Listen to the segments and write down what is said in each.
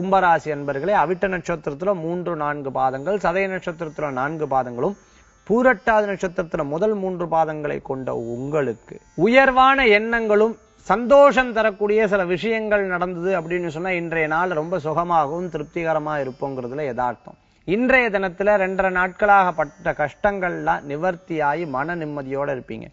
கும்பராசி அன்பர்களே, அவிட்ட நட்சத்திரத்துல 3, 4 பாதங்கள், சதய நட்சத்திரத்துல 4 பாதங்களும், பூரட்டாதி நட்சத்திரத்துல முதல் 3 பாதங்களை கொண்ட உங்களுக்கு உயர்வான எண்ணங்களும் சந்தோஷம் தரக்கூடிய சில விஷயங்கள் நடந்தது அப்படின்னு சொன்னா இன்றைய நாள் ரொம்ப சுகமாகவும் திருப்திகரமா இருப்போங்கிறதுல யதார்த்தம். இன்றைய தினத்துல 2 நாட்களாக பட்ட கஷ்டங்கள்லாம் நிவர்த்தியாகி மன நிம்மதியோட இருப்பீங்க.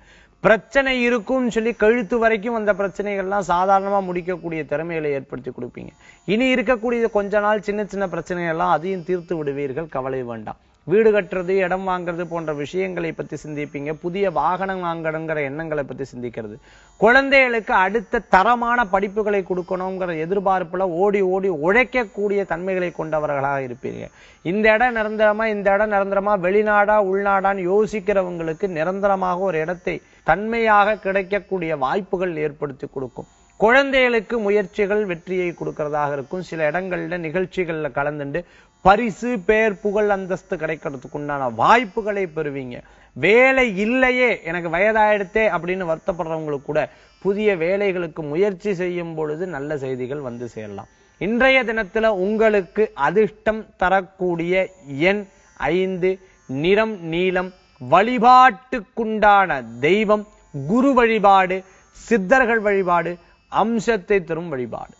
பிரச்சனை இருக்கும் சொல்லி கழுத்து வரைக்கும் அந்த பிரச்சனைகள்லாம் சாதாரணமா முடிக்கக்கூடிய திறமைகளை ஏற்படுத்தி கொடுப்பீங்க. இனி இருக்கக்கூடிய கொஞ்ச நாள் சின்ன சின்ன பிரச்சனைகள்லாம் அதையும் தீர்த்து விடுவீர்கள், கவலை வேண்டாம். வீடு கட்டுறது, இடம் வாங்குறது போன்ற விஷயங்களை பத்தி சிந்திப்பீங்க. புதிய வாகனம் வாங்கணுங்கிற எண்ணங்களை பத்தி சிந்திக்கிறது. குழந்தைகளுக்கு அடுத்த தரமான படிப்புகளை கொடுக்கணுங்கிற எதிர்பார்ப்புல ஓடி ஓடி உழைக்கக்கூடிய தன்மைகளை கொண்டவர்களாக இருப்பீங்க. இந்த இடம் நிரந்தரமா வெளிநாடா உள்நாடான்னு யோசிக்கிறவங்களுக்கு நிரந்தரமாக ஒரு இடத்தை தன்மையாக கிடைக்கக்கூடிய வாய்ப்புகள் ஏற்படுத்தி கொடுக்கும். குழந்தைகளுக்கு முயற்சிகள் வெற்றியை கொடுக்கறதாக இருக்கும். சில இடங்கள்ல நிகழ்ச்சிகள்ல கலந்துண்டு பரிசு, பேர், புகழ், அந்தஸ்து கிடைக்கிறதுக்கு உண்டான வாய்ப்புகளை பெறுவீங்க. வேலை இல்லையே, எனக்கு வயதாயிடுத்தே அப்படின்னு வருத்தப்படுறவங்களுக்கு கூட புதிய வேலைகளுக்கு முயற்சி செய்யும் பொழுது நல்ல செய்திகள் வந்து சேரலாம். இன்றைய தினத்துல உங்களுக்கு அதிர்ஷ்டம் தரக்கூடிய எண் 5, நிறம் நீலம், வழிபாட்டுக்குண்டான தெய்வம் குரு வழிபாடு, சித்தர்கள் வழிபாடு, அம்சத்தை தரும் வழிபாடு.